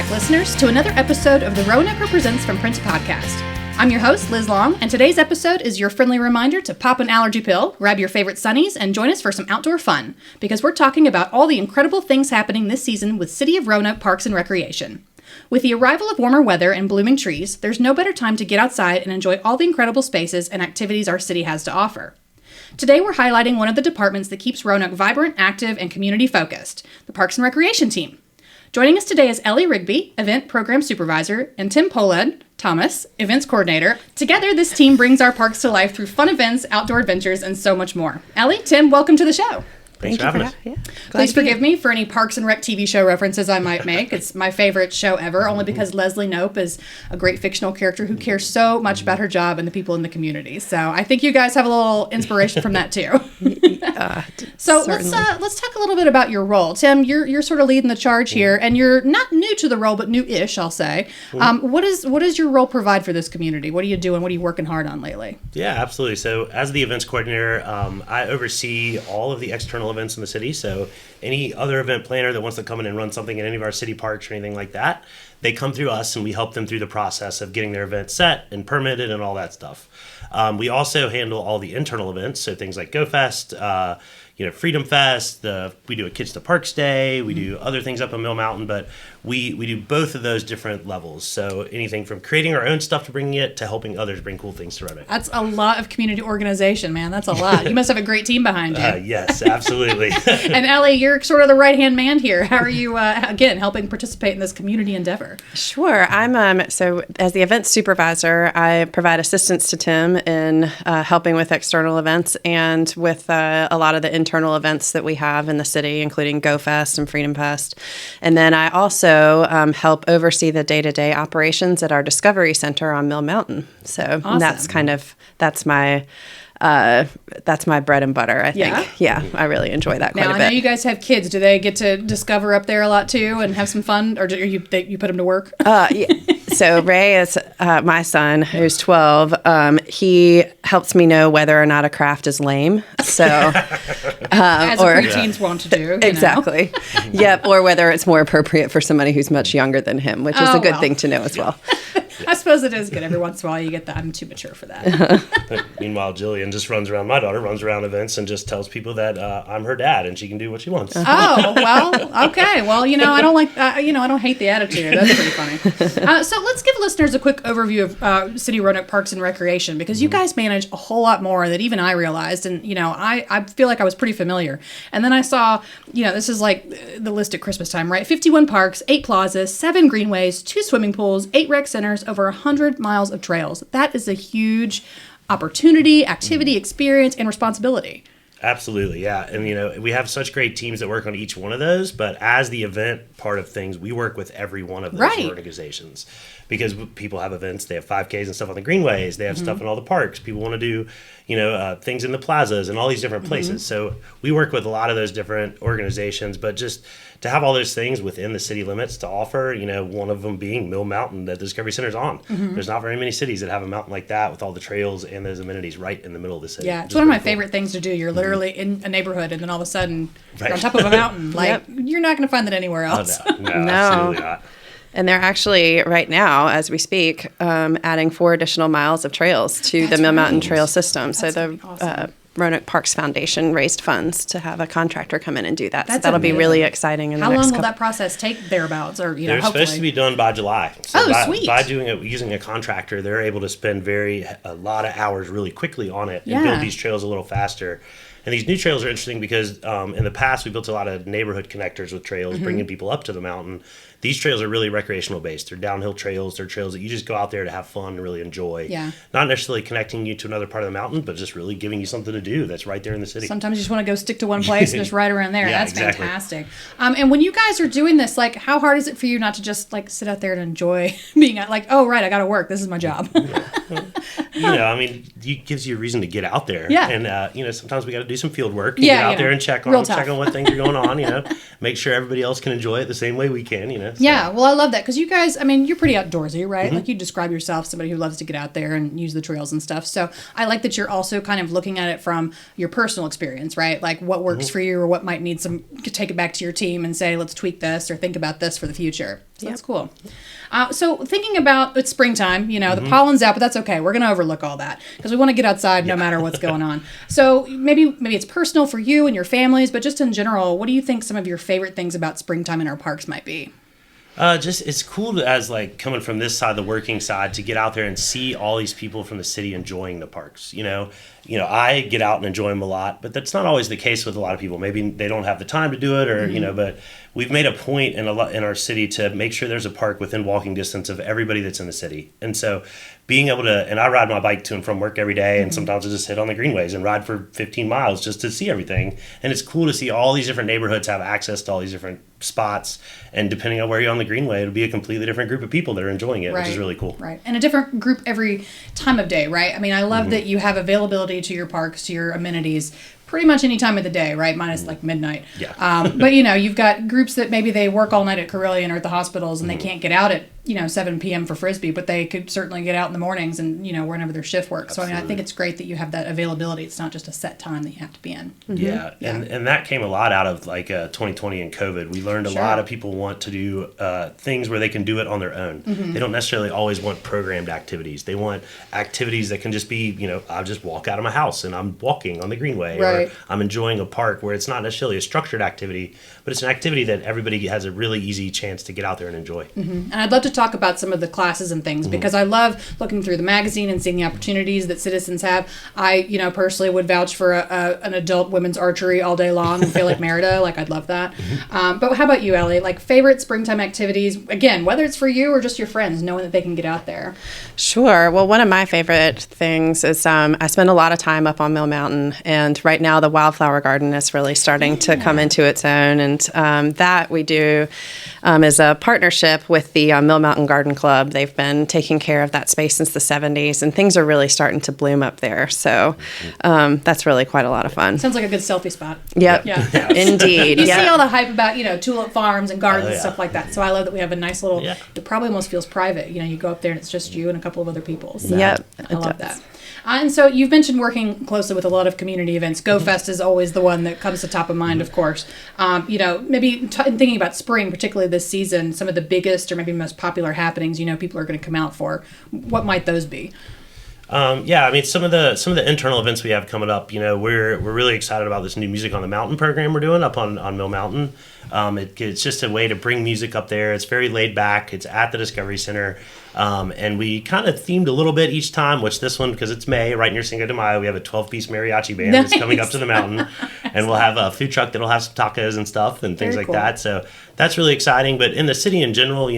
back, listeners, to another episode of the Roanoker Presents from Print podcast. I'm your host, Liz Long, and today's episode is your friendly reminder to pop an allergy pill, grab your favorite sunnies, and join us for some outdoor fun, because we're talking about all the incredible things happening this season with City of Roanoke Parks and Recreation. With the arrival of warmer weather and blooming trees, there's no better time to get outside and enjoy all the incredible spaces and activities our city has to offer. Today we're highlighting one of the departments that keeps Roanoke vibrant, active, and community-focused, the Parks and Recreation team. Joining us today is Ellie Rigby, Event Program Supervisor, and Tim Pohlad-Thomas, Events Coordinator. Together, this team brings our parks to life through fun events, outdoor adventures, and so much more. Ellie, Tim, welcome to the show. Thanks for having us. Yeah. Please forgive me for any Parks and Rec TV show references I might make. It's my favorite show ever, only because Leslie Knope is a great fictional character who cares so much about her job and the people in the community. So I think you guys have a little inspiration from that too. So let's talk a little bit about your role. Tim, you're sort of leading the charge here, and you're not new to the role, but new-ish, I'll say. What does your role provide for this community? What are you doing? What are you working hard on lately? Yeah, absolutely. So as the events coordinator, I oversee all of the external events in the city. So any other event planner that wants to come in and run something in any of our city parks or anything like that, they come through us and we help them through the process of getting their event set and permitted and all that stuff. We also handle all the internal events, so things like Go Fest, Freedom Fest, we do a Kids to Parks Day, we do other things up on Mill Mountain, but we do both of those different levels. So anything from creating our own stuff to bringing it to helping others bring cool things to Roanoke. That's a lot of community organization, man. That's a lot. You must have a great team behind you. Yes, absolutely. And Ellie, you're sort of the right-hand man here. How are you, again, helping participate in this community endeavor? Sure. I'm so as the event supervisor, I provide assistance to Tim in helping with external events and with a lot of the internal events that we have in the city, including Go Fest and Freedom Fest. And then I also help oversee the day-to-day operations at our Discovery Center on Mill Mountain. So Awesome. that's my bread and butter, I think. Yeah, I really enjoy that quite a bit. Now, I know you guys have kids. Do they get to discover up there a lot too and have some fun, or do you put them to work? Yeah. So Ray is my son, who's 12. He helps me know whether or not a craft is lame. So, As preteens want to do. Exactly. Yep. Or whether it's more appropriate for somebody who's much younger than him, which is a good thing to know as well. I suppose it is good. Every once in a while you get the I'm too mature for that. Meanwhile, Jillian just my daughter runs around events and just tells people that I'm her dad and she can do what she wants. Oh, well, okay. Well, I don't like, I don't hate the attitude. That's pretty funny. So let's give listeners a quick overview of City Roanoke Parks and Recreation, because you guys manage a whole lot more than even I realized. And, I feel like I was pretty familiar. And then I saw, this is like the list at Christmas time, right? 51 parks, 8 plazas, 7 greenways, 2 swimming pools, 8 rec centers, over 100 miles of trails. That is a huge opportunity, activity, experience, and responsibility. Absolutely, yeah. And, we have such great teams that work on each one of those, but as the event part of things, we work with every one of those organizations. Because people have events, they have 5Ks and stuff on the greenways, they have stuff in all the parks. People want to do, things in the plazas and all these different places. So we work with a lot of those different organizations, but just to have all those things within the city limits to offer, one of them being Mill Mountain that Discovery Center's on. There's not very many cities that have a mountain like that with all the trails and those amenities right in the middle of the city. Yeah, it's one of my favorite things to do. You're literally in a neighborhood, and then all of a sudden you're on top of a mountain. You're not going to find that anywhere else. Oh, no, absolutely not. And they're actually, right now, as we speak, adding 4 additional miles of trails to the Mill Mountain Trail system. So the awesome. Roanoke Parks Foundation raised funds to have a contractor come in and do that. That's so that'll amazing. be really exciting. How long will that process take thereabouts? Or, They're hopefully supposed to be done by July. So sweet. By using a contractor, they're able to spend a lot of hours really quickly on it and build these trails a little faster. And these new trails are interesting because in the past we built a lot of neighborhood connectors with trails, bringing people up to the mountain. These trails are really recreational based. They're downhill trails. They're trails that you just go out there to have fun and really enjoy. Yeah. Not necessarily connecting you to another part of the mountain, but just really giving you something to do that's right there in the city. Sometimes you just want to go stick to one place and just ride around there. Yeah, That's exactly. fantastic. And when you guys are doing this, how hard is it for you not to just sit out there and enjoy being oh, right, I got to work. This is my job. It gives you a reason to get out there. Yeah. And, sometimes we got to do some field work. And Yeah, get out there and check on what things are going on, make sure everybody else can enjoy it the same way we can, Yeah, well, I love that because you guys, I mean, you're pretty outdoorsy, right? Like you describe yourself, somebody who loves to get out there and use the trails and stuff. So I like that you're also kind of looking at it from your personal experience, right? Like what works for you or what might need some, take it back to your team and say, let's tweak this or think about this for the future. So that's cool. So thinking about, it's springtime, you know, the pollen's out, but that's okay. We're going to overlook all that because we want to get outside no matter what's going on. So maybe it's personal for you and your families, but just in general, what do you think some of your favorite things about springtime in our parks might be? Just it's cool as like coming from this side, the working side, to get out there and see all these people from the city enjoying the parks. You know, I get out and enjoy them a lot, but that's not always the case with a lot of people. Maybe they don't have the time to do it, or you know. But we've made a point in our city to make sure there's a park within walking distance of everybody that's in the city, and so being able to, and I ride my bike to and from work every day, and sometimes I just hit on the greenways and ride for 15 miles just to see everything. And it's cool to see all these different neighborhoods have access to all these different spots, and depending on where you're on the greenway, it'll be a completely different group of people that are enjoying it, which is really cool. Right, and a different group every time of day, right? I mean, I love that you have availability to your parks, to your amenities, pretty much any time of the day, right? Minus like midnight. Yeah. But you know, you've got groups that maybe they work all night at Carillion or at the hospitals and they can't get out at, 7 p.m. for Frisbee, but they could certainly get out in the mornings and, whenever their shift works. Absolutely. So I mean, I think it's great that you have that availability. It's not just a set time that you have to be in. Yeah. And that came a lot out of like 2020 and COVID. We learned a lot of people want to do things where they can do it on their own. They don't necessarily always want programmed activities. They want activities that can just be, I'll just walk out of my house and I'm walking on the greenway, or I'm enjoying a park where it's not necessarily a structured activity, but it's an activity that everybody has a really easy chance to get out there and enjoy. And I'd love to talk about some of the classes and things because I love looking through the magazine and seeing the opportunities that citizens have. I, personally would vouch for an adult women's archery all day long and feel like Merida. Like, I'd love that. But how about you, Ellie? Like, favorite springtime activities, again, whether it's for you or just your friends, knowing that they can get out there? Sure. Well, one of my favorite things is I spend a lot of time up on Mill Mountain, and right now the wildflower garden is really starting to come into its own, and that we do is a partnership with the Mill Mountain Garden Club. They've been taking care of that space since the 70s, and things are really starting to bloom up there. So that's really quite a lot of fun. Sounds like a good selfie spot. Yep. Yeah. Indeed. You see all the hype about, tulip farms and gardens and stuff like that. Yeah. So I love that we have a nice little, it probably almost feels private. You go up there and it's just you and a couple of other people. So yep. I love that. And so you've mentioned working closely with a lot of community events. GoFest is always the one that comes to top of mind, of course. Maybe in thinking about spring, particularly this season, some of the biggest or maybe most popular happenings, people are going to come out for. What might those be? Some of the internal events we have coming up, we're really excited about this new Music on the Mountain program we're doing up on Mill Mountain. It's just a way to bring music up there. It's very laid back. It's at the Discovery Center. And we kind of themed a little bit each time, which this one, because it's May, right near Cinco de Mayo, we have a 12-piece mariachi band that's coming up to the mountain. And we'll have a food truck that'll have some tacos and stuff and things like that. So that's really exciting. But in the city in general,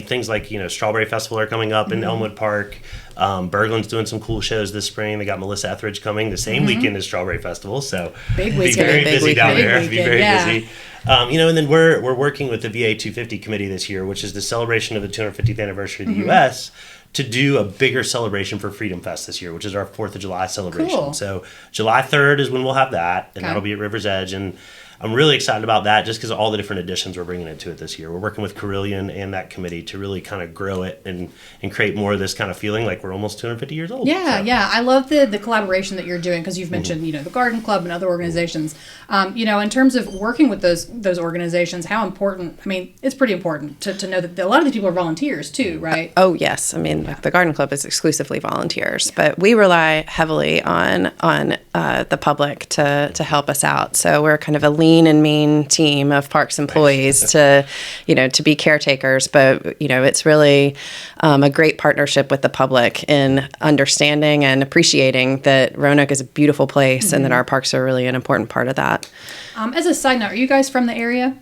things like, Strawberry Festival are coming up in Elmwood Park. Berglund's doing some cool shows this spring. They got Melissa Etheridge coming the same weekend as Strawberry Festival. So be very busy down there. Be very busy. And then we're working with the VA 250 committee this year, which is the celebration of the 250th anniversary of the U.S., to do a bigger celebration for Freedom Fest this year, which is our 4th of July celebration. Cool. So July 3rd is when we'll have that, and that'll be at River's Edge. And I'm really excited about that just because of all the different additions we're bringing into it this year. We're working with Carillion and that committee to really kind of grow it and create more of this kind of feeling like we're almost 250 years old. Yeah. I love the collaboration that you're doing because you've mentioned, the Garden Club and other organizations. In terms of working with those organizations, how important, it's pretty important to know that a lot of these people are volunteers too, right? Oh, yes. The Garden Club is exclusively volunteers, but we rely heavily on the public to help us out. So we're kind of a lean and mean team of parks employees to be caretakers, but it's really a great partnership with the public in understanding and appreciating that Roanoke is a beautiful place and that our parks are really an important part of that. As a side note, are you guys from the area?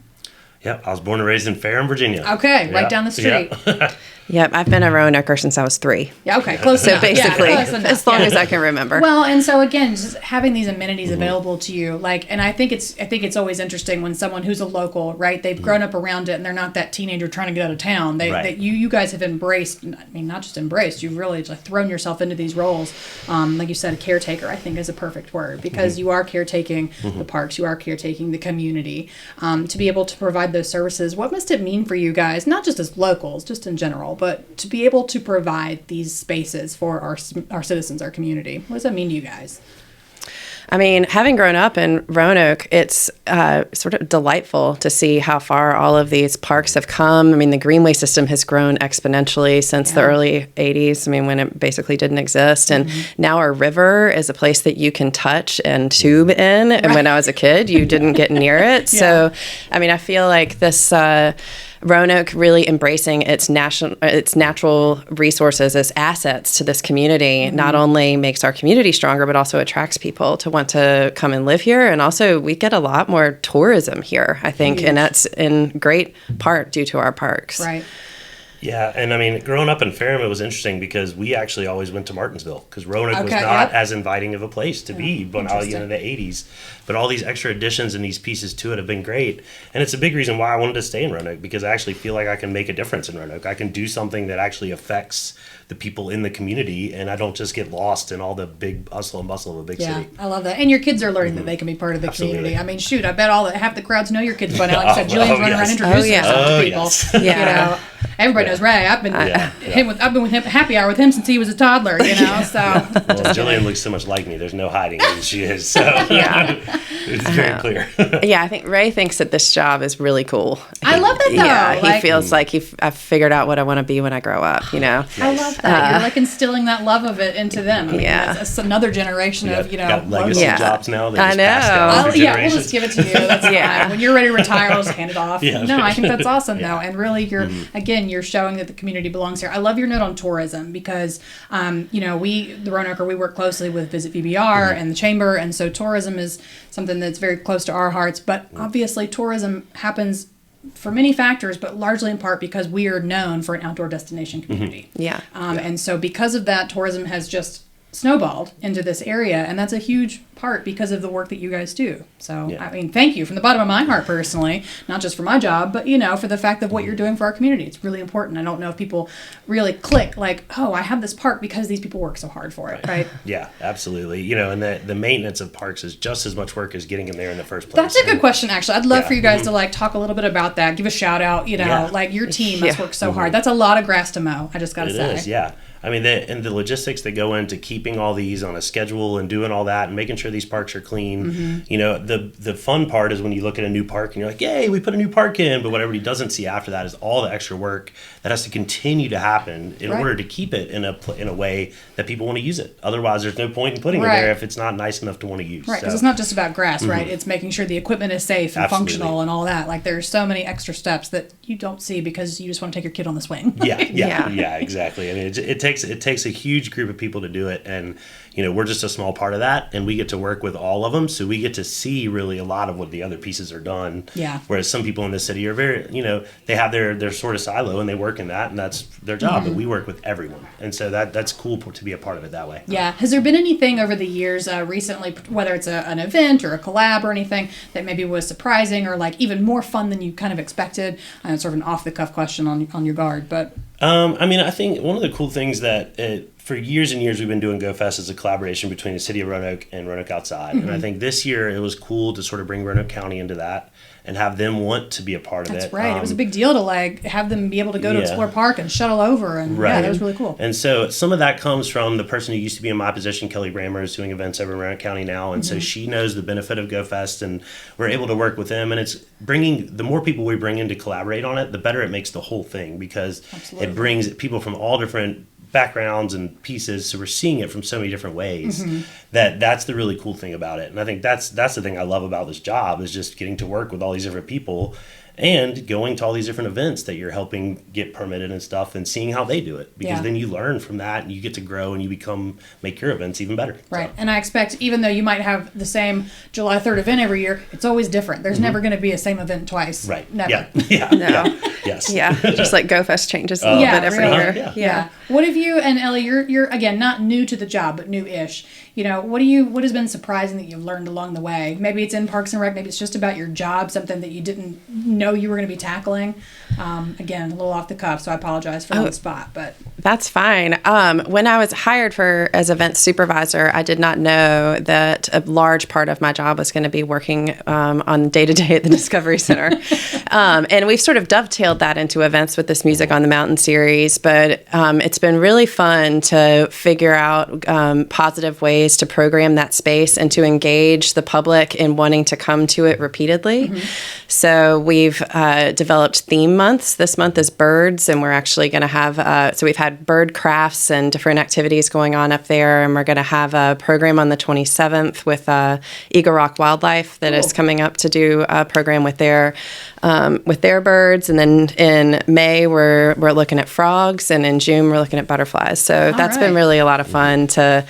Yep, I was born and raised in Ferrum, Virginia. Okay, right down the street. Yeah. Yep, I've been a Roanoker since I was 3. Yeah, okay, close So enough. basically, Yeah, close enough. as long as I can remember. Well, and so again, just having these amenities available to you, like, and I think it's always interesting when someone who's a local, right? They've grown up around it, and they're not that teenager trying to get out of town. That you guys have embraced. I mean, not just embraced. You've really like thrown yourself into these roles. Like you said, a caretaker, I think, is a perfect word because you are caretaking the parks, you are caretaking the community. To be able to provide those services, what must it mean for you guys? Not just as locals, just in general, but to be able to provide these spaces for our citizens, our community. What does that mean to you guys? I mean, having grown up in Roanoke, it's sort of delightful to see how far all of these parks have come. I mean, the greenway system has grown exponentially since the early 80s. I mean, when it basically didn't exist. And now our river is a place that you can touch and tube in. And when I was a kid, you didn't get near it. So, I mean, I feel like this Roanoke really embracing its natural resources as assets to this community not only makes our community stronger, but also attracts people to want to come and live here. And also we get a lot more tourism here, I think, and that's in great part due to our parks. Right. Yeah, and I mean, growing up in Ferrum, it was interesting because we actually always went to Martinsville because Roanoke was not as inviting of a place to be when I was in the 80s. But all these extra additions and these pieces to it have been great. And it's a big reason why I wanted to stay in Roanoke because I actually feel like I can make a difference in Roanoke. I can do something that actually affects the people in the community, and I don't just get lost in all the big hustle and bustle of a big city. I love that. And your kids are learning that they can be part of the community. I mean, shoot, I bet half the crowds know your kids by now. Like you said, Julian's running around introducing herself to people. You know, everybody knows Ray. I've been with him happy hour with him since he was a toddler. You know, so. Well, Jillian looks so much like me. There's no hiding who she is. So it's very clear. I think Ray thinks that this job is really cool. I love that though. Yeah, he feels like I've figured out what I want to be when I grow up. You know, I love that. You're like instilling that love of it into them. I mean, that's another generation of got legacy jobs now. I know. We'll just give it to you. That's fine. When you're ready to retire, we'll just hand it off. I think that's awesome though, and really, you're showing that the community belongs here. I love your note on tourism because, the Roanoker, we work closely with Visit VBR and the Chamber, and so tourism is something that's very close to our hearts. But obviously, tourism happens for many factors, but largely in part because we are known for an outdoor destination community. And so because of that, tourism has just snowballed into this area, and that's a huge part because of the work that you guys do. So, I mean, thank you from the bottom of my heart personally, not just for my job, but, for the fact of what you're doing for our community. It's really important. I don't know if people really click like, oh, I have this park because these people work so hard for it, right? Yeah, absolutely. And the maintenance of parks is just as much work as getting them there in the first place. That's a good question, actually. I'd love for you guys to, talk a little bit about that. Give a shout out, your team must work so hard. That's a lot of grass to mow, I just got to say. It is, yeah. I mean, the logistics that go into keeping all these on a schedule and doing all that and making sure these parks are clean. The fun part is when you look at a new park and you're like, yay, we put a new park in. But what everybody doesn't see after that is all the extra work that has to continue to happen in order to keep it in a way that people want to use it. Otherwise, there's no point in putting it there if it's not nice enough to want to use. Right, because it's not just about grass, right? It's making sure the equipment is safe and functional and all that. Like, there's so many extra steps that you don't see because you just want to take your kid on the swing. Yeah, exactly. I mean, it takes a huge group of people to do it, and we're just a small part of that, and we get to work with all of them, so we get to see really a lot of what the other pieces are done. Whereas some people in the city are very, they have their sort of silo and they work in that, and that's their job. But we work with everyone, and so that's cool to be a part of it that way. Has there been anything over the years recently, whether it's an event or a collab or anything that maybe was surprising or like even more fun than you kind of expected? I know it's sort of an off the cuff question on your guard, but. I think one of the cool things that for years and years we've been doing GoFest as a collaboration between the city of Roanoke and Roanoke Outside. And I think this year it was cool to sort of bring Roanoke County into that and have them want to be a part of it. That's right. It was a big deal to have them be able to go to Explore Park and shuttle over. And that was really cool. And so some of that comes from the person who used to be in my position, Kelly Brammer, is doing events over in Roanoke County now. And so she knows the benefit of GoFest, and we're able to work with them. And it's the more people we bring in to collaborate on it, the better it makes the whole thing, because it brings people from all different backgrounds and pieces, so we're seeing it from so many different ways. That's the really cool thing about it. And I think that's the thing I love about this job, is just getting to work with all these different people and going to all these different events that you're helping get permitted and stuff, and seeing how they do it, because then you learn from that and you get to grow and you make your events even better. Right. So. And I expect, even though you might have the same July 3rd event every year, it's always different. There's never going to be a same event twice. Right. Never. Yeah. No. Yeah. Yes. Yeah. Just like GoFest changes a little bit every year. Yeah. What have you, and Ellie, you're again not new to the job, but new-ish. What has been surprising that you've learned along the way? Maybe it's in Parks and Rec, maybe it's just about your job, something that you didn't know you were going to be tackling. Again, a little off the cuff, so I apologize for the spot, but that's fine. When I was hired as event supervisor, I did not know that a large part of my job was going to be working on day-to-day at the Discovery Center. And we've sort of dovetailed that into events with this Music on the Mountain series, but it's been really fun to figure out positive ways to program that space and to engage the public in wanting to come to it repeatedly. So we've developed theme months. This month is birds, and we're actually going to have, so we've had bird crafts and different activities going on up there, and we're going to have a program on the 27th with Eagle Rock Wildlife that is coming up to do a program with their birds, and then in May we're looking at frogs, and in June we're looking at butterflies. So that's been really a lot of fun to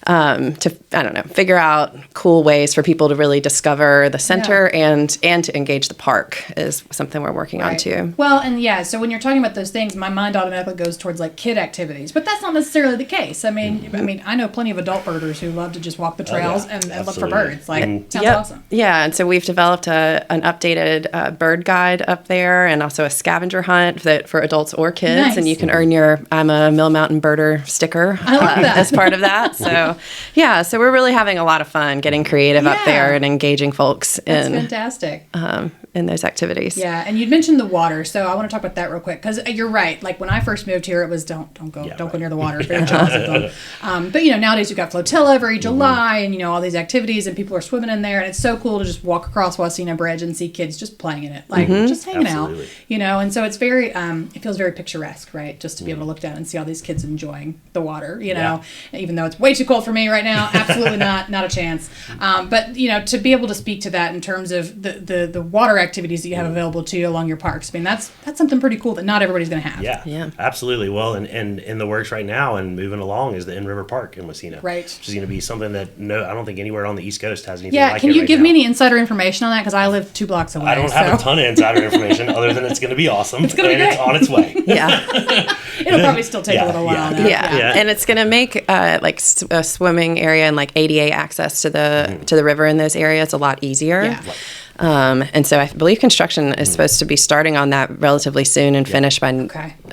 I don't know, figure out cool ways for people to really discover the center and to engage the park is something we're working on too. Well, and so when you're talking about those things, my mind automatically goes towards like kid activities, but that's not necessarily the case. I mean, I know plenty of adult birders who love to just walk the trails and look for birds. Like, sounds awesome. Yeah, and so we've developed an updated bird guide up there, and also a scavenger hunt for adults or kids, and you can earn your I'm a Mill Mountain Birder sticker as part of that. So we're really having a lot of fun getting creative up there and engaging folks fantastic. In those activities. Yeah, and you'd mentioned the water, so I want to talk about that real quick, because you're right. Like when I first moved here, it was don't go near the water. It's very jealous. But nowadays you've got flotilla every July, and all these activities, and people are swimming in there, and it's so cool to just walk across Wasena Bridge and see kids just playing in it, like just hanging out. And so it's very it feels very picturesque, right? Just to be able to look down and see all these kids enjoying the water. Even though it's way too cold for me right now, absolutely not a chance. But to be able to speak to that in terms of the water activities that you have available to you along your parks, I mean that's something pretty cool that not everybody's going to have. Yeah, absolutely. Well, and in the works right now and moving along is the In River Park in Wasena, right? Which is going to be something that I don't think anywhere on the East Coast has anything. Yeah, can you give me any insider information on that? Because I live 2 blocks away. I don't have a ton of insider information other than it's going to be awesome. It's going to be great. It's on its way. It'll probably still take a little while. And it's going to make like a swimming area and like ADA access to the river in those areas a lot easier. And so I believe construction is supposed to be starting on that relatively soon and finish by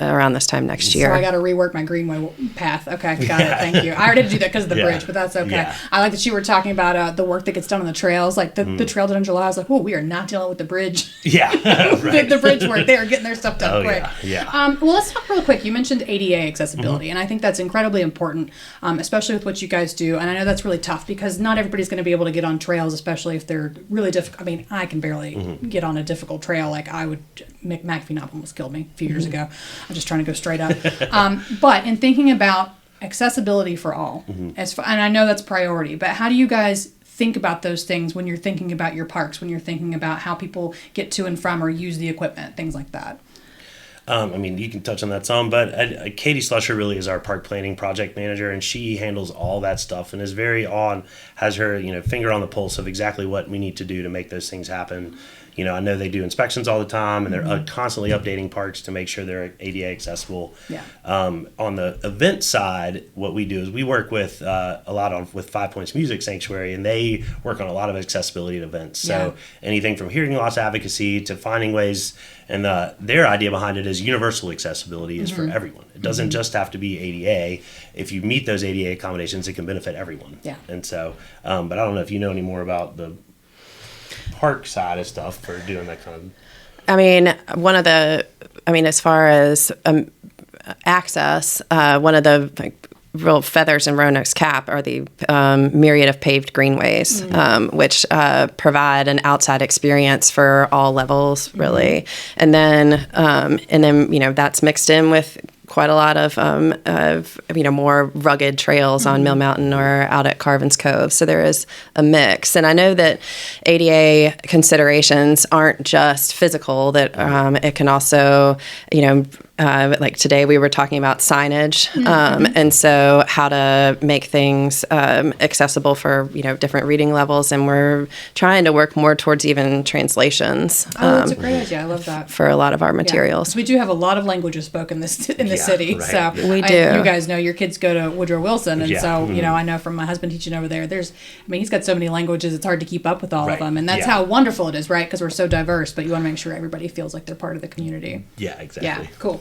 around this time next year. So I got to rework my greenway path. Okay, got it. Thank you. I already did that because of the bridge, but that's okay. Yeah. I like that you were talking about the work that gets done on the trails, like the trail done in July. I was like, oh, we are not dealing with the bridge. The bridge work. They are getting their stuff done quick. Well, let's talk real quick. You mentioned ADA accessibility, and I think that's incredibly important, especially with what you guys do. And I know that's really tough because not everybody's going to be able to get on trails, especially if they're really difficult. I mean, I can barely get on a difficult trail. Like McAfee Knob almost killed me a few years ago. I'm just trying to go straight up. But in thinking about accessibility for all, and I know that's priority, but how do you guys think about those things when you're thinking about your parks, when you're thinking about how people get to and from or use the equipment, things like that? I mean, you can touch on that some, but Katie Slusher really is our park planning project manager, and she handles all that stuff and is has her finger on the pulse of exactly what we need to do to make those things happen. I know they do inspections all the time, and they're constantly updating parks to make sure they're ADA accessible. On the event side, what we do is we work with with 5 Points Music Sanctuary, and they work on a lot of accessibility at events. So anything from hearing loss advocacy to finding ways, and their idea behind it is universal accessibility is for everyone. It doesn't just have to be ADA. If you meet those ADA accommodations, it can benefit everyone. And so, but I don't know if you know any more about the park side of stuff for doing that kind of. I mean, as far as access, one of the real feathers in Roanoke's cap are the myriad of paved greenways, which provide an outside experience for all levels, really. And then that's mixed in with quite a lot of more rugged trails on Mill Mountain or out at Carvin's Cove. So there is a mix. And I know that ADA considerations aren't just physical, that it can also, like today we were talking about signage, and so how to make things accessible for different reading levels, and we're trying to work more towards even translations. That's a great idea. I love that for a lot of our materials. So we do have a lot of languages spoken in the city. Right. So we do. You guys know your kids go to Woodrow Wilson, and so I know from my husband teaching over there. He's got so many languages; it's hard to keep up with all of them, and that's how wonderful it is, right? Because we're so diverse, but you want to make sure everybody feels like they're part of the community. Yeah, exactly. Yeah, cool.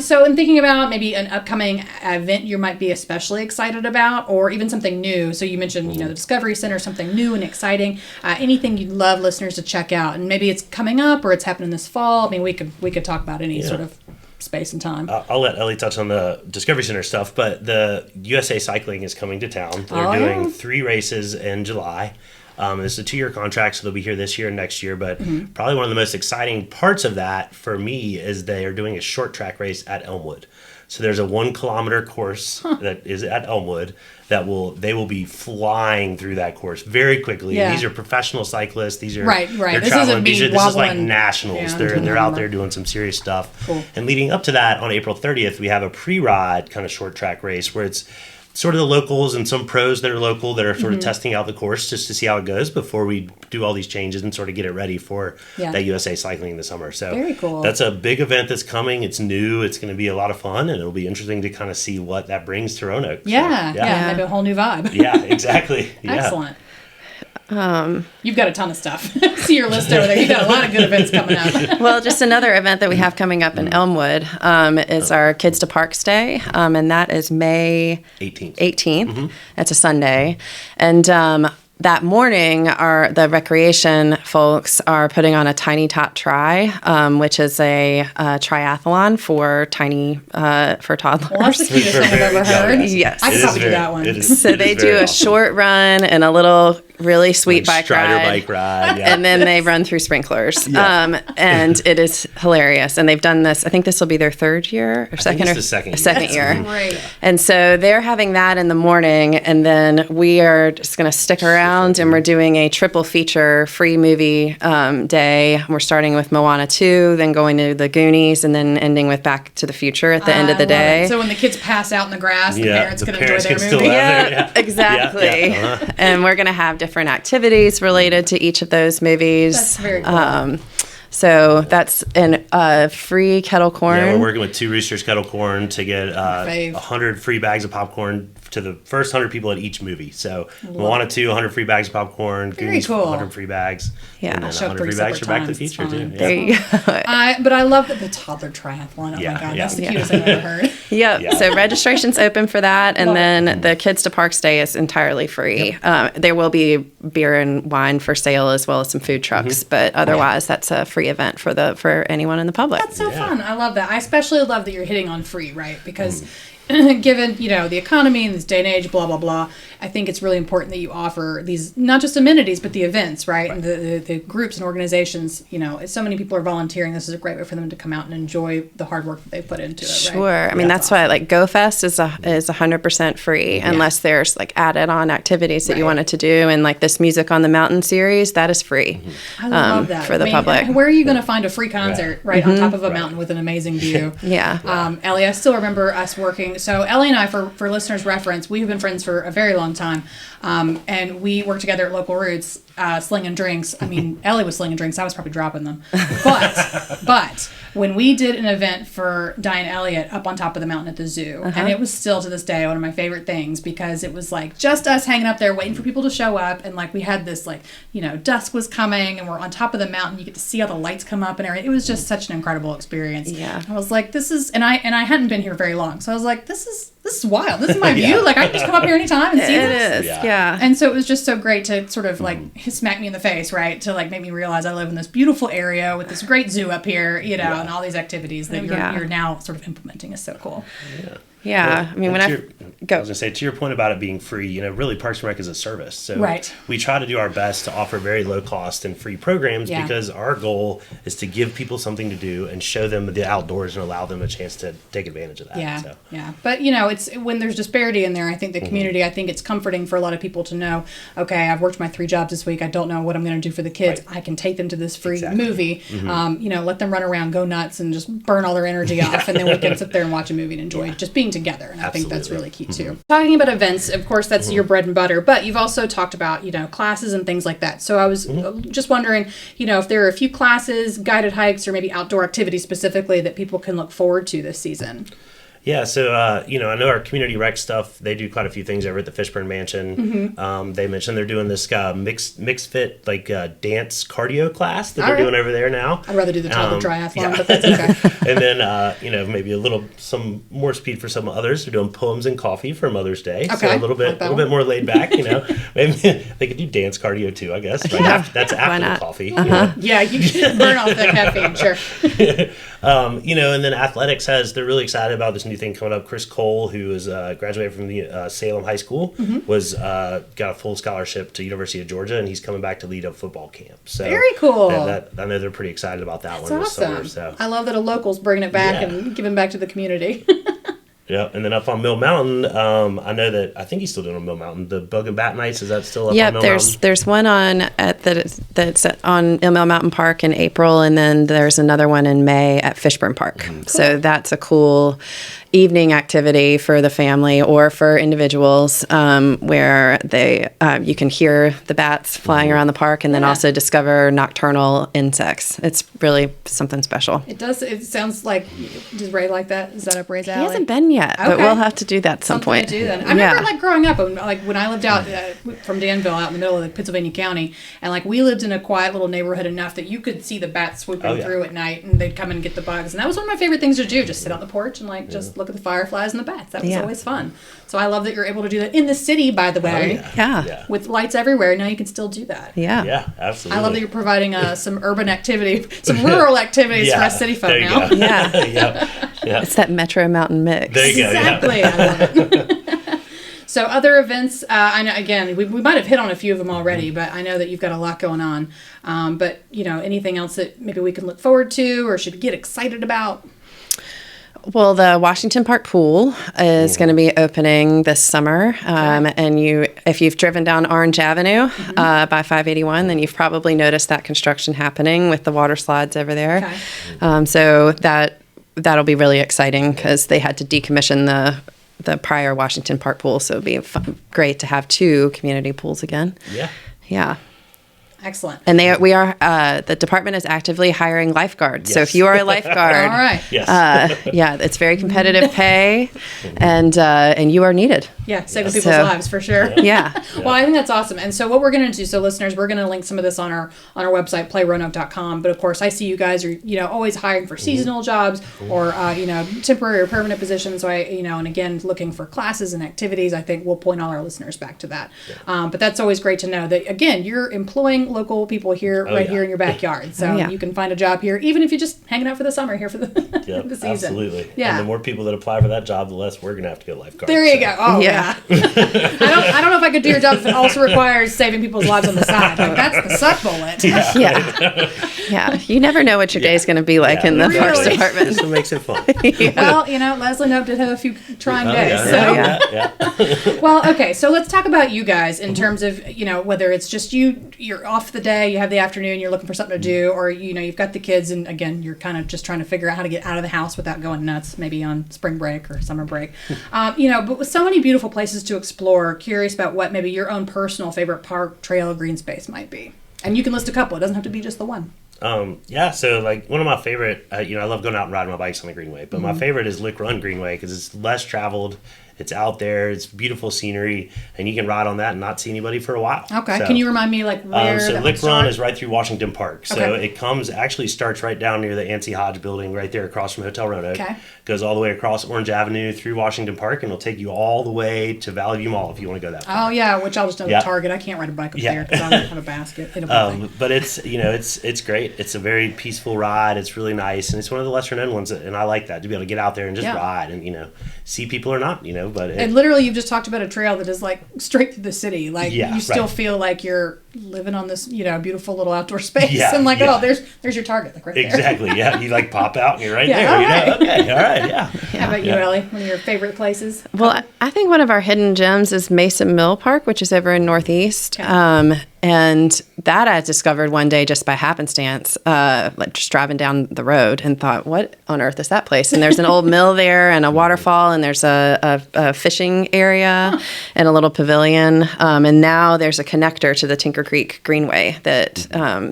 So in thinking about maybe an upcoming event you might be especially excited about, or even something new. So you mentioned, the Discovery Center, something new and exciting. Anything you'd love listeners to check out, and maybe it's coming up or it's happening this fall. I mean, we could talk about any sort of space and time. I'll let Ellie touch on the Discovery Center stuff, but the USA Cycling is coming to town. They're doing 3 races in July. This is a 2-year contract, so they'll be here this year and next year. But probably one of the most exciting parts of that for me is they are doing a short track race at Elmwood. So there's a 1 kilometer course that is at Elmwood they will be flying through that course very quickly. Yeah. These are professional cyclists. These are right. They're This traveling. This is like nationals. Yeah, they're out there doing some serious stuff. Cool. And leading up to that, on April 30th, we have a pre-ride kind of short track race where it's sort of the locals and some pros that are local that are sort of testing out the course just to see how it goes before we do all these changes and sort of get it ready for that USA Cycling in the summer. So very cool. That's a big event that's coming. It's new. It's going to be a lot of fun, and it'll be interesting to kind of see what that brings to Roanoke. Yeah, maybe a whole new vibe. Yeah, exactly. Excellent. You've got a ton of stuff. See your list over there. You've got a lot of good events coming up. Well, just another event that we have coming up in Elmwood is our Kids to Parks Day, and that is May 18th. It's a Sunday. And that morning, the recreation folks are putting on a Tiny Tot Tri, which is a triathlon for toddlers. Well, that's the cutest thing I've ever heard. Yes. I could probably do that one. So they do a short run and a little really sweet bike ride, and then they run through sprinklers. And it is hilarious. And they've done this. I think this will be their 3rd year or second year. Great. And so they're having that in the morning, and then we are just going to stick around, and we're doing a triple feature free movie day. We're starting with Moana 2, then going to the Goonies, and then ending with Back to the Future at the end of the day. So when the kids pass out in the grass, the parents can enjoy their movie. Exactly. And we're going to have different activities related to each of those movies. That's very cool. So that's free kettle corn. Yeah, we're working with 2 Roosters kettle corn to get 100 free bags of popcorn to the first 100 people at each movie. So Moana 2, 100 free bags of popcorn. Goonies, cool. 100 free bags. Yeah. And then 100 free bags for Back to the Future, too. There you go. But I love the toddler triathlon. Oh, my God. That's the cutest thing I've ever heard. Yep. So registration's open for that. And then the Kids to Parks Day is entirely free. There will be beer and wine for sale as well as some food trucks. But otherwise, that's a free event for anyone in the public. That's so fun. I love that. I especially love that you're hitting on free, right? Because given, the economy in this day and age, blah, blah, blah, I think it's really important that you offer these, not just amenities, but the events, right? And the groups and organizations, so many people are volunteering. This is a great way for them to come out and enjoy the hard work that they put into it, right? Sure. I mean, that's why, Go Fest is 100% free unless there's, added on activities that you wanted to do. And, this Music on the Mountain series, that is free. I love that. For the public. Where are you going to find a free concert, right on top of a mountain with an amazing view? Ellie, I still remember us working. So Ellie and I, for listeners' reference, we've been friends for a very long time. And we worked together at Local Roots, slinging drinks. I mean, Ellie was slinging drinks. I was probably dropping them. But when we did an event for Diane Elliott up on top of the mountain at the zoo, and it was still to this day one of my favorite things because it was just us hanging up there waiting for people to show up. And we had this dusk was coming and we're on top of the mountain. You get to see all the lights come up and everything. It was just such an incredible experience. Yeah. I was like, this is, and I hadn't been here very long. So I was like, this is wild. This is my view. I can just come up here anytime and see this. It is, yeah. And so it was just so great to sort of smack me in the face, right? To make me realize I live in this beautiful area with this great zoo up here, and all these activities that you're now sort of implementing is so cool. Yeah. I mean, when I was going to say, to your point about it being free, really Parks and Rec is a service. So Right. we try to do our best to offer very low cost and free programs Yeah. because our goal is to give people something to do and show them the outdoors and allow them a chance to take advantage of that. Yeah, So. yeah. But, it's when there's disparity in there, I think the community, I think it's comforting for a lot of people to know, okay, I've worked my 3 jobs this week. I don't know what I'm going to do for the kids. Right. I can take them to this free Exactly. movie, let them run around, go nuts, and just burn all their energy off. And then we can sit there and watch a movie and enjoy just being together. And I think that's really key too. Talking about events, of course, that's your bread and butter, but you've also talked about, classes and things like that. So I was just wondering, if there are a few classes, guided hikes, or maybe outdoor activities specifically that people can look forward to this season. Yeah, so, I know our community rec stuff, they do quite a few things over at the Fishburne Mansion. They mentioned they're doing this mixed fit, dance cardio class that they're doing over there now. I'd rather do the toddler triathlon, yeah. but that's okay. And then, maybe some more speed for some others. They're doing poems and coffee for Mother's Day. Okay. So a little bit more laid back, Maybe they could do dance cardio too, I guess. Right? That's after the coffee. Yeah, you should burn off the caffeine, sure. And then athletics they're really excited about this new thing coming up. Chris Cole, who is graduated from the Salem High School, was got a full scholarship to University of Georgia, and he's coming back to lead a football camp. So very cool. I know they're pretty excited about that one this summer. So I love that a local's bringing it back and giving back to the community. Yeah, and then up on Mill Mountain, I think he's still doing on Mill Mountain. The Bug and Bat Nights, is that still up on Mill Mountain? There's one that's on Mill Mountain Park in April, and then there's another one in May at Fishburne Park. Cool. So that's a cool evening activity for the family or for individuals where you can hear the bats flying around the park and then also discover nocturnal insects. It's really something special. It does. It sounds like, does Ray like that? Is that up Ray's alley? He hasn't been yet, but we'll have to do that some Something point. To do then. I remember growing up, when I lived out from Danville out in the middle of Pennsylvania County, and we lived in a quiet little neighborhood enough that you could see the bats swooping through at night, and they'd come and get the bugs. And that was one of my favorite things to do, just sit on the porch and just look at the fireflies and the bats. That was always fun. So I love that you're able to do that in the city, by the way. Yeah. With lights everywhere, now you can still do that. Yeah, absolutely. I love that you're providing some urban activity, some rural activities for us city folk now. Yeah. It's that Metro Mountain mix. There you go. Exactly. I love it. So other events, I know, again, we might have hit on a few of them already, but I know that you've got a lot going on. But, anything else that maybe we can look forward to or should get excited about? Well, the Washington Park pool is going to be opening this summer, and if you've driven down Orange Avenue by 581, then you've probably noticed that construction happening with the water slides over there. Okay. So that'll be really exciting because they had to decommission the prior Washington Park pool, so it'll be great to have 2 community pools again. Yeah. Excellent. And the department is actively hiring lifeguards. Yes. So if you are a lifeguard, all right. Yes. It's very competitive pay, and you are needed. Yeah, saving people's lives for sure. Yeah. Well, I think that's awesome. And so what we're going to do, so listeners, we're going to link some of this on our website, playroanoke.com. But of course, I see you guys are always hiring for seasonal jobs or temporary or permanent positions. So and again looking for classes and activities. I think we'll point all our listeners back to that. Yeah. But that's always great to know that again you're employing local people here here in your backyard. So you can find a job here, even if you're just hanging out for the summer here for the, the season. Absolutely. Yeah. And the more people that apply for that job, the less we're going to have to get lifeguards. There you go. Oh, yeah. I don't know if I could do your job if it also requires saving people's lives on the side. That's the suck bullet. Yeah. You never know what your day is going to be like in the parks department. This makes it fun. Well, Leslie Knope did have a few trying days. Well, okay. So let's talk about you guys in terms of, whether it's just you're off the day, you have the afternoon, you're looking for something to do, or, you've got the kids and, again, you're kind of just trying to figure out how to get out of the house without going nuts, maybe on spring break or summer break. But with so many beautiful places to explore, curious about what maybe your own personal favorite park, trail, green space might be. And you can list a couple. It doesn't have to be just the one. So one of my favorite, I love going out and riding my bikes on the Greenway, but my favorite is Lick Run Greenway because it's less traveled. It's out there. It's beautiful scenery, and you can ride on that and not see anybody for a while. Okay. So, Can you remind me where so that Lick might Run start? is right through Washington Park. So Okay. it actually starts right down near the Ansi Hodge building right there across from Hotel Roanoke. Okay. Goes all the way across Orange Avenue through Washington Park, and it'll take you all the way to Valley View Mall if you want to go that far. Oh yeah, which I'll just know Yeah. Target. I can't ride a bike up Yeah. there because I don't have a basket. It'll be fine. But it's it's great. It's a very peaceful ride. It's really nice, and it's one of the lesser known ones. And I like that, to be able to get out there and just Yeah. ride and see people or not. But And literally, you've just talked about a trail that is like straight through the city. Like Yeah, you still right. feel like you're living on this, beautiful little outdoor space. Yeah, And like, yeah. oh, there's your Target, like right there. exactly, yeah. You pop out and you're right Yeah, there. all right. Okay, all right, yeah. How about you, Yeah. Ellie? One of your favorite places? Well, I think one of our hidden gems is Mason Mill Park, which is over in Northeast. Okay. And that I discovered one day just by happenstance, like just driving down the road, and thought, what on earth is that place? And there's an old mill there and a waterfall, and there's a fishing area and a little pavilion. And now there's a connector to the Tinker Creek Greenway that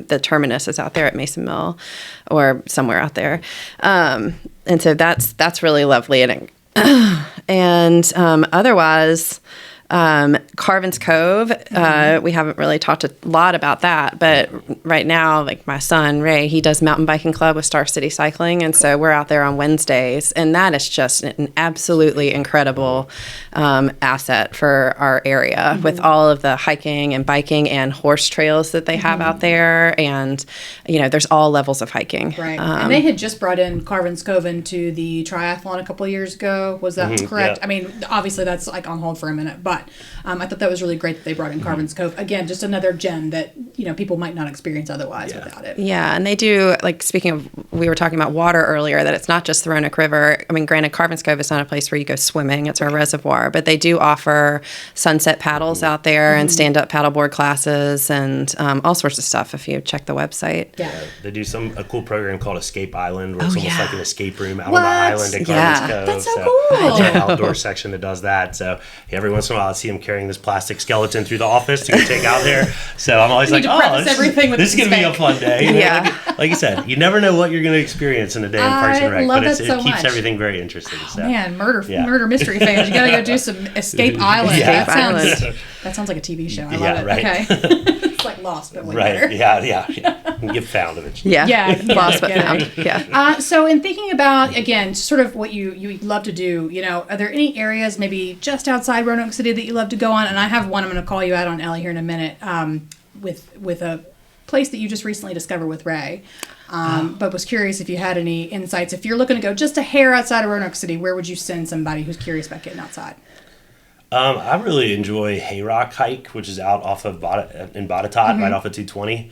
the terminus is out there at Mason Mill or somewhere out there. And so that's really lovely. And otherwise, Carvin's Cove, we haven't really talked a lot about that, but right now, like my son, Ray, he does mountain biking club with Star City Cycling, and so we're out there on Wednesdays, and that is just an absolutely incredible asset for our area with all of the hiking and biking and horse trails that they have out there, and, there's all levels of hiking. Right. And they had just brought in Carvin's Cove into the triathlon a couple of years ago. Was that correct? yeah. I mean, obviously that's like on hold for a minute, but I thought that was really great that they brought in Carvin's Cove. Again, just another gem that, people might not experience otherwise without it. Yeah, and they do, like, speaking of, we were talking about water earlier, that it's not just the Roanoke River. I mean, granted, Carvin's Cove is not a place where you go swimming. It's a reservoir, but they do offer sunset paddles out there and stand-up paddleboard classes and all sorts of stuff if you check the website. Yeah. They do a cool program called Escape Island, where it's almost like an escape room out What? on the island at Carvin's Yeah. Cove. That's so cool. There's an outdoor section that does that. So every once in a while, I see them carrying this plastic skeleton through the office to go take out there. So I'm always You like, need to preface everything with this is going to be a fake. fun day. Yeah. Like you said, you never know what you're going to experience in a day in Parks and I Rec, love but that so it keeps much. everything very interesting. So. Man, murder Yeah. mystery fans. You gotta go do some Escape Island. Yeah. That sounds like a TV show. I love Yeah, it. right. Okay. It's like Lost, but way better. Right. Yeah. You get found eventually. Yeah, Yeah, lost but get found. it. Yeah. So in thinking about, again, sort of what you love to do, are there any areas maybe just outside Roanoke City that you love to go on? And I have one I'm going to call you out on, Ellie, here in a minute, with a place that you just recently discovered with Ray. But was curious if you had any insights. If you're looking to go just a hair outside of Roanoke City, where would you send somebody who's curious about getting outside? I really enjoy Hayrock Hike, which is out off of in Botetourt, right off of 220.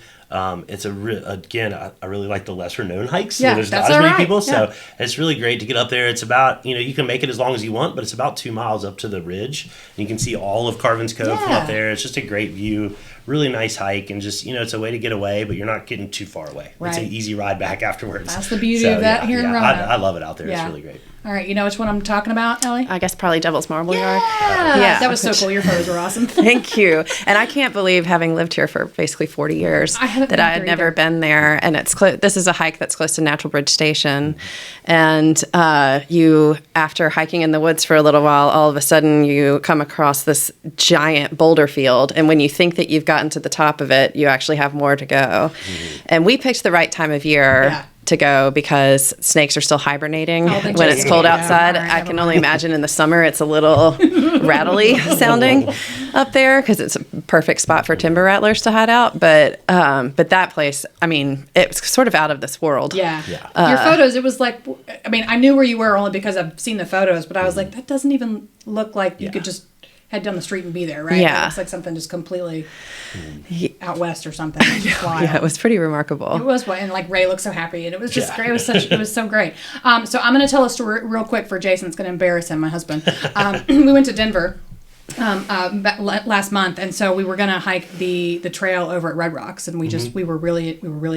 It's I really like the lesser known hikes. Yeah, So there's that's not as many all right. people, Yeah. so it's really great to get up there. It's about, you can make it as long as you want, but it's about 2 miles up to the ridge. You can see all of Carvin's Cove from Yeah. up there. It's just a great view, really nice hike, and just, it's a way to get away, but you're not getting too far away. Right. It's an easy ride back afterwards. That's the beauty of that here in Roanoke. I love it out there. Yeah. It's really great. All right, you know which one I'm talking about, Ellie? I guess probably Devil's Marble Yard. Yeah, that was so cool. Your photos were awesome. Thank you. And I can't believe, having lived here for basically 40 years, I haven't that been I had there never either. been there. And this is a hike that's close to Natural Bridge Station. And you, after hiking in the woods for a little while, all of a sudden you come across this giant boulder field. And when you think that you've gotten to the top of it, you actually have more to go. And we picked the right time of year. Yeah. To go because snakes are still hibernating they when just- it's cold yeah, outside. all right, I never can mind. only imagine in the summer it's a little rattly sounding up there because it's a perfect spot for timber rattlers to hide out. But that place, I mean, it's sort of out of this world. Yeah. Yeah. Your photos, it was like, I mean, I knew where you were only because I've seen the photos, but I was like, that doesn't even look like you could just head down the street and be there, right? Yeah. It looks like something just completely out west or something. It's wild. Yeah, it was pretty remarkable. It was, and like Ray looked so happy, and it was just Yeah. great. It was so great. So I'm going to tell a story real quick for Jason. It's going to embarrass him, my husband. We went to Denver last month, and so we were going to hike the trail over at Red Rocks, and we were really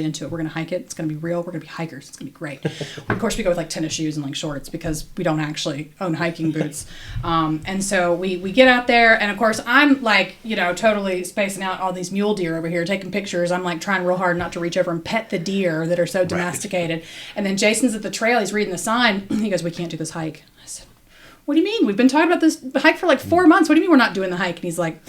into it. We're going to hike it. It's going to be real. We're going to be hikers. It's going to be great. Of course, we go with like tennis shoes and like shorts because we don't actually own hiking boots. And so we get out there, and of course I'm like, totally spacing out all these mule deer over here, taking pictures. I'm like trying real hard not to reach over and pet the deer that are so domesticated. And then Jason's at the trail. He's reading the sign. He goes, "We can't do this hike." I said, what do you mean? We've been talking about this hike for like 4 months. What do you mean we're not doing the hike? And he's like,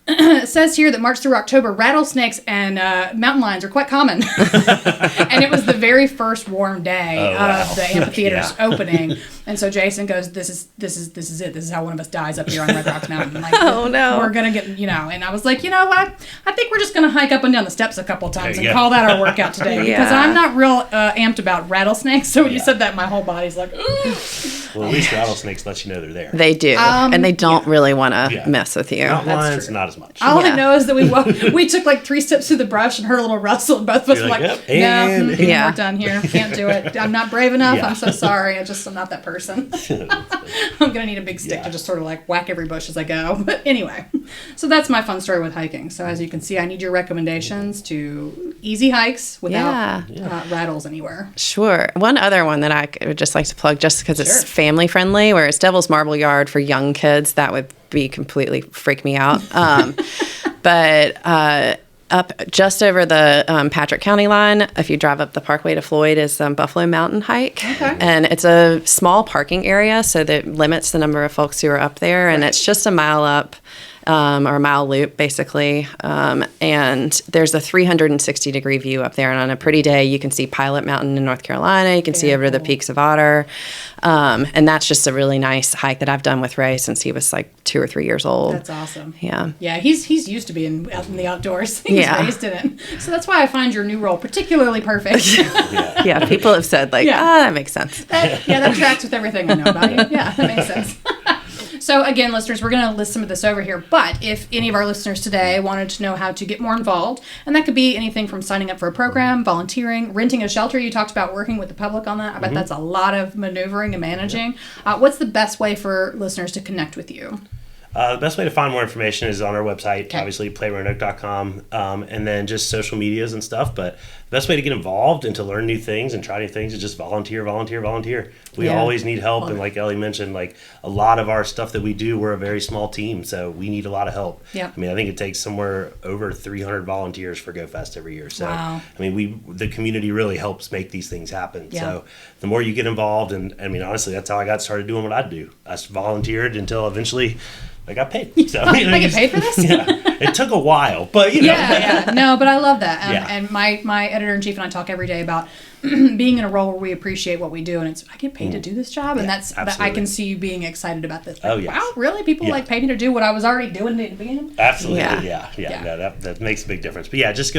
it says here that March through October, rattlesnakes and mountain lions are quite common. And it was the very first warm day of the amphitheater's opening. And so Jason goes, this is it. This is how one of us dies up here on Red Rocks Mountain. Like, oh, no. We're going to get, and I was like, you know what? I think we're just going to hike up and down the steps a couple of times and call that our workout today. Because I'm not real amped about rattlesnakes. So when you said that, my whole body's like, ooh. Well, at least rattlesnakes let you know they're there. They do. And they don't really want to mess with you. Mountain lions, not as much. All I know is that we took like 3 steps through the brush and heard a little rustle, and both of us were like, no, we're done here. Can't do it. I'm not brave enough. I'm so sorry. I'm not that person. I'm going to need a big stick to just sort of like whack every bush as I go. But anyway, so that's my fun story with hiking. So as you can see, I need your recommendations to easy hikes without rattles anywhere. Sure. One other one that I would just like to plug, just because it's family friendly, where it's Devil's Marble Yard for young kids. That would be completely freak me out. But up just over the Patrick County line, if you drive up the Parkway to Floyd, is Buffalo Mountain Hike. Okay. And it's a small parking area, so that limits the number of folks who are up there. And it's just a mile up. Or a mile loop, basically. And there's a 360-degree view up there. And on a pretty day, you can see Pilot Mountain in North Carolina. You can see over the peaks of Otter. And that's just a really nice hike that I've done with Ray since he was like 2 or 3 years old. That's awesome. Yeah. Yeah, he's used to being out in the outdoors. He's raised in it. So that's why I find your new role particularly perfect. Yeah, people have said like, that makes sense. That tracks with everything I know about you. Yeah, that makes sense. So again, listeners, we're going to list some of this over here, but if any of our listeners today wanted to know how to get more involved, and that could be anything from signing up for a program, volunteering, renting a shelter. You talked about working with the public on that. I bet that's a lot of maneuvering and managing. What's the best way for listeners to connect with you? The best way to find more information is on our website, obviously playroanoke.com, and then just social medias and stuff. But the best way to get involved and to learn new things and try new things is just volunteer. We always need help. And like Ellie mentioned, like a lot of our stuff that we do, we're a very small team, so we need a lot of help. Yeah. I mean, I think it takes somewhere over 300 volunteers for GoFest every year. So, I mean, the community really helps make these things happen. Yeah. So the more you get involved, and I mean, honestly, that's how I got started doing what I do. I volunteered until eventually I got paid. So, I get paid for this? It took a while, but No, but I love that. And my editor-in-chief and I talk every day about being in a role where we appreciate what we do, and I get paid to do this job, and that's I can see you being excited about this. Like, wow, really? People like pay me to do what I was already doing at the beginning? Absolutely, No, that makes a big difference. But just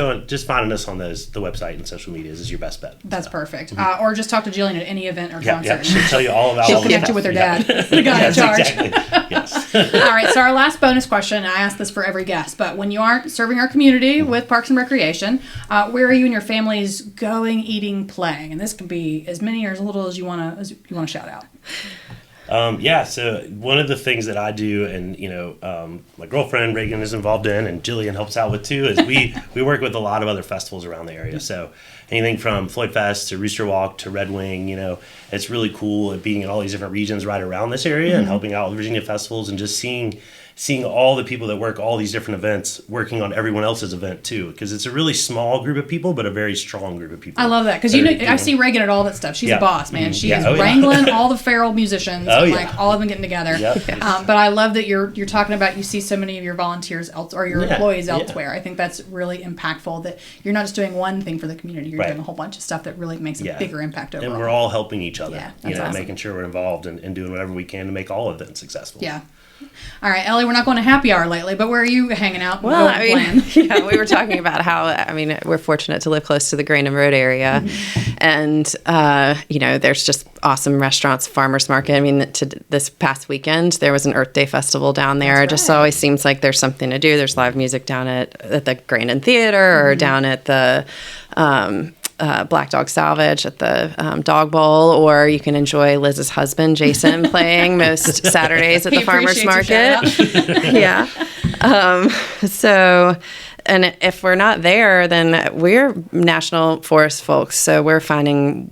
finding us on the website and social medias is your best bet. That's perfect. Or just talk to Jillian at any event or concert. Yeah, she'll tell you all about. She'll connect you with her dad, the guy in charge. Exactly. Yes. All right. So our last bonus question. I ask this for every guest, but when you aren't serving our community with Parks and Recreation, where are you and your families going, eating, playing? And this can be as many or as little as you want to shout out. So one of the things that I do, and my girlfriend Reagan is involved in, and Jillian helps out with too, is we work with a lot of other festivals around the area. So anything from Floyd Fest to Rooster Walk to Red Wing, it's really cool being in all these different regions right around this area and helping out with Virginia festivals and just seeing all the people that work all these different events working on everyone else's event too, because it's a really small group of people but a very strong group of people. I love that, because I see Reagan at all that stuff. She's a boss, man. She's wrangling all the feral musicians and all of them getting together. But I love that you're talking about, you see so many of your volunteers or your employees elsewhere. I think that's really impactful, that you're not just doing one thing for the community, you're doing a whole bunch of stuff that really makes a bigger impact overall. And we're all helping each other, awesome. Making sure we're involved and doing whatever we can to make all events successful. Yeah. All right, Ellie, we're not going to happy hour lately, but where are you hanging out? Well, we were talking about how, we're fortunate to live close to the Grandin Road area. And, there's just awesome restaurants, farmers market. This past weekend, there was an Earth Day festival down there. It just always seems like there's something to do. There's live music down at the Grandin Theater or down at the Black Dog Salvage at the Dog Bowl, or you can enjoy Liz's husband, Jason, playing most Saturdays at the farmer's market. And if we're not there, then we're national forest folks. So we're finding,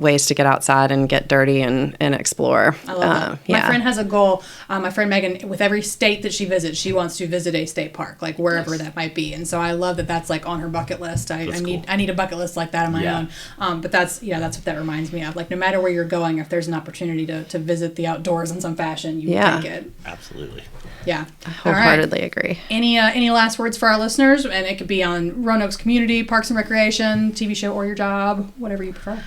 ways to get outside and get dirty and explore. I love that. My friend has a goal. My friend Megan, with every state that she visits, she wants to visit a state park, like wherever that might be. And so I love that that's like on her bucket list. I need a bucket list like that of my own. But that's what that reminds me of. Like no matter where you're going, if there's an opportunity to visit the outdoors in some fashion, you take it. Absolutely. Yeah. I wholeheartedly agree. Any last words for our listeners? And it could be on Roanoke's community, parks and recreation, TV show, or your job, whatever you prefer.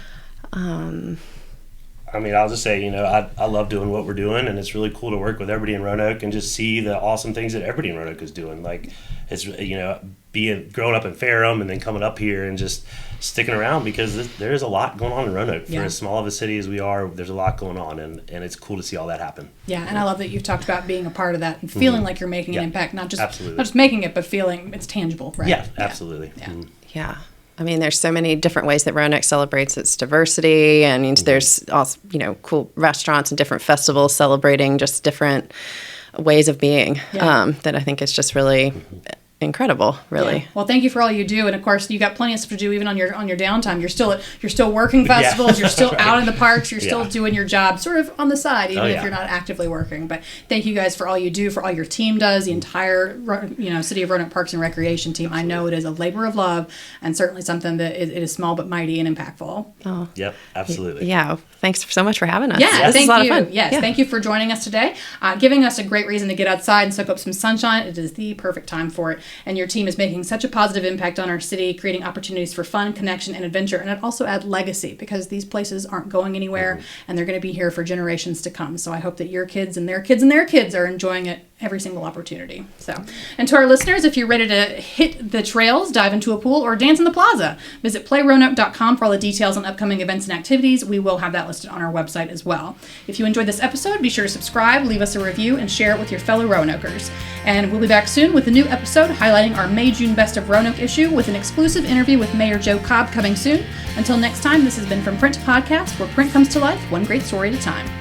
I'll just say, I love doing what we're doing, and it's really cool to work with everybody in Roanoke and just see the awesome things that everybody in Roanoke is doing. Like, it's, growing up in Ferrum and then coming up here and just sticking around because there's a lot going on in Roanoke. For as small of a city as we are, there's a lot going on, and it's cool to see all that happen. Yeah, and I love that you've talked about being a part of that and feeling like you're making an impact, not just making it, but feeling it's tangible, right? Yeah, absolutely. Yeah. There's so many different ways that Roanoke celebrates its diversity, and there's also, cool restaurants and different festivals celebrating just different ways of being that I think is just really incredible, really. Yeah. Well, thank you for all you do, and of course, you got plenty of stuff to do even on your downtime. You're still working festivals. You're still out in the parks. You're still doing your job, sort of on the side, even if you're not actively working. But thank you guys for all you do, for all your team does, the entire City of Roanoke Parks and Recreation team. Absolutely. I know it is a labor of love, and certainly something that it is small but mighty and impactful. Oh, yep, absolutely. Yeah, thanks so much for having us. Yeah, this is a lot of fun. Yes, thank you for joining us today, giving us a great reason to get outside and soak up some sunshine. It is the perfect time for it. And your team is making such a positive impact on our city, creating opportunities for fun, connection, and adventure. And it also adds legacy because these places aren't going anywhere and they're going to be here for generations to come. So I hope that your kids and their kids and their kids are enjoying it every single opportunity. So, and to our listeners, if you're ready to hit the trails, dive into a pool, or dance in the plaza, visit playroanoke.com for all the details on upcoming events and activities. We will have that listed on our website as well. If you enjoyed this episode, be sure to subscribe, leave us a review, and share it with your fellow Roanokers. And we'll be back soon with a new episode highlighting our May-June Best of Roanoke issue with an exclusive interview with Mayor Joe Cobb coming soon. Until next time, this has been From Print to Podcast, where print comes to life one great story at a time.